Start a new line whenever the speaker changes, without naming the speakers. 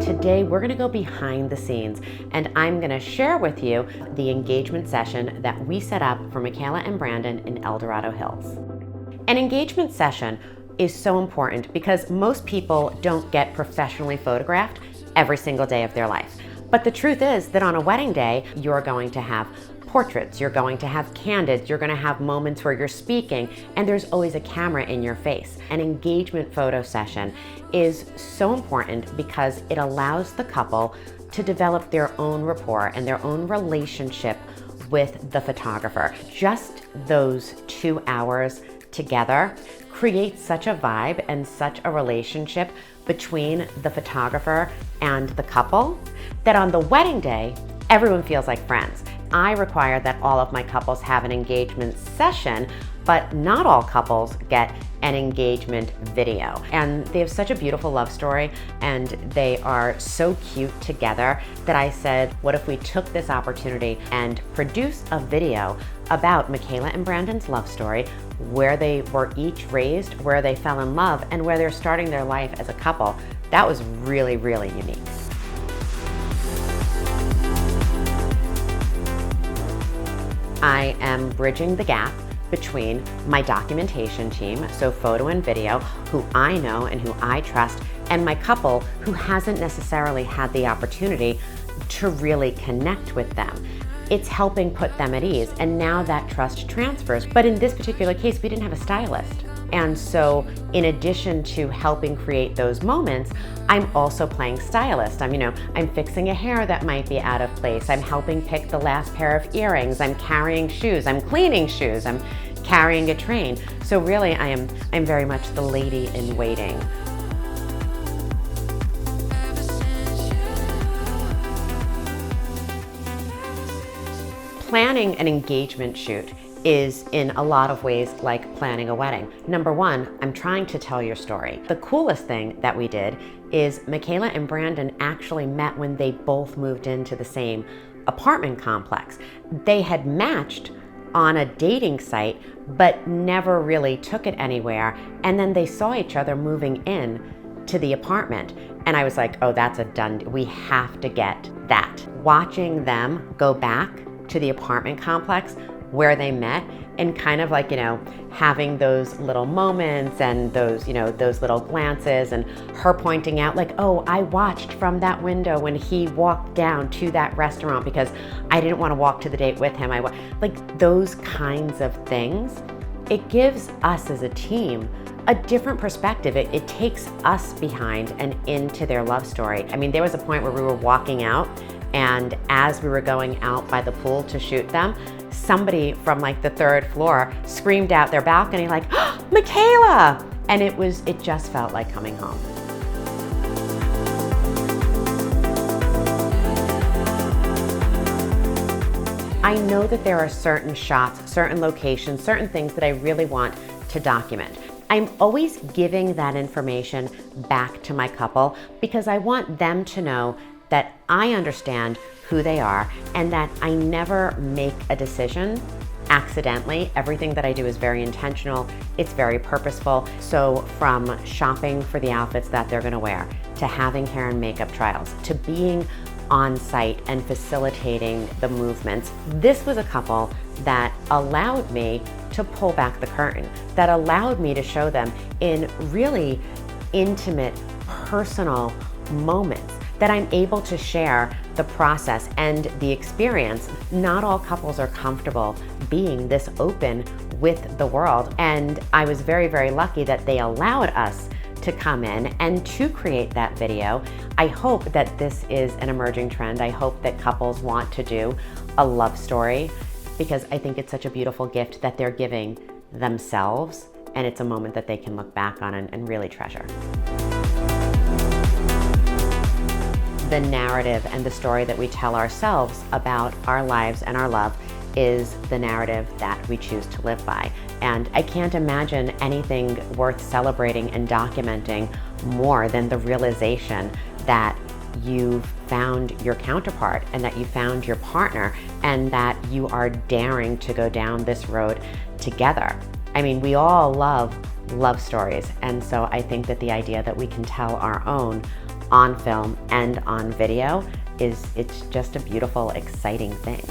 Today, we're going to go behind the scenes, and I'm going to share with you the engagement session that we set up for Mikayla and Brandon in El Dorado Hills. An engagement session is so important because most people don't get professionally photographed every single day of their life. But the truth is that on a wedding day, you're going to have portraits, you're going to have candids, you're going to have moments where you're speaking, and there's always a camera in your face. An engagement photo session is so important because it allows the couple to develop their own rapport and their own relationship with the photographer. Just those 2 hours together creates such a vibe and such a relationship between the photographer and the couple that on the wedding day, everyone feels like friends. I require that all of my couples have an engagement session, but not all couples get an engagement video. And they have such a beautiful love story and they are so cute together that I said, what if we took this opportunity and produced a video about Mikayla and Brandon's love story, where they were each raised, where they fell in love, and where they're starting their life as a couple. That was really, really unique. I am bridging the gap between my documentation team, so photo and video, who I know and who I trust, and my couple who hasn't necessarily had the opportunity to really connect with them. It's helping put them at ease, and now that trust transfers. But in this particular case, we didn't have a stylist. And so in addition to helping create those moments, I'm also playing stylist. I'm fixing a hair that might be out of place. I'm helping pick the last pair of earrings. I'm carrying shoes. I'm cleaning shoes. I'm carrying a train. So really, I'm very much the lady in waiting. Planning an engagement shoot is in a lot of ways like planning a wedding. Number one, I'm trying to tell your story. The coolest thing that we did is Mikayla and Brandon actually met when they both moved into the same apartment complex. They had matched on a dating site, but never really took it anywhere. And then they saw each other moving in to the apartment. And I was like, oh, that's a done, we have to get that. Watching them go back to the apartment complex where they met and kind of like, having those little moments and those little glances and her pointing out like, oh, I watched from that window when he walked down to that restaurant because I didn't want to walk to the date with him. Like those kinds of things. It gives us as a team a different perspective. It takes us behind and into their love story. There was a point where we were walking out, and as we were going out by the pool to shoot them, somebody from like the 3rd floor screamed out their balcony like, oh, Mikayla! And it just felt like coming home. I know that there are certain shots, certain locations, certain things that I really want to document. I'm always giving that information back to my couple because I want them to know that I understand who they are and that I never make a decision accidentally. Everything that I do is very intentional. It's very purposeful. So from shopping for the outfits that they're gonna wear, to having hair and makeup trials, to being on site and facilitating the movements. This was a couple that allowed me to pull back the curtain, that allowed me to show them in really intimate, personal moments that I'm able to share the process and the experience. Not all couples are comfortable being this open with the world. And I was very, very lucky that they allowed us to come in and to create that video. I hope that this is an emerging trend. I hope that couples want to do a love story because I think it's such a beautiful gift that they're giving themselves, and it's a moment that they can look back on and really treasure. The narrative and the story that we tell ourselves about our lives and our love is the narrative that we choose to live by. And I can't imagine anything worth celebrating and documenting more than the realization that you've found your counterpart and that you found your partner and that you are daring to go down this road together. I mean, we all love love stories, and so I think that the idea that we can tell our own on film and on video it's just a beautiful, exciting thing.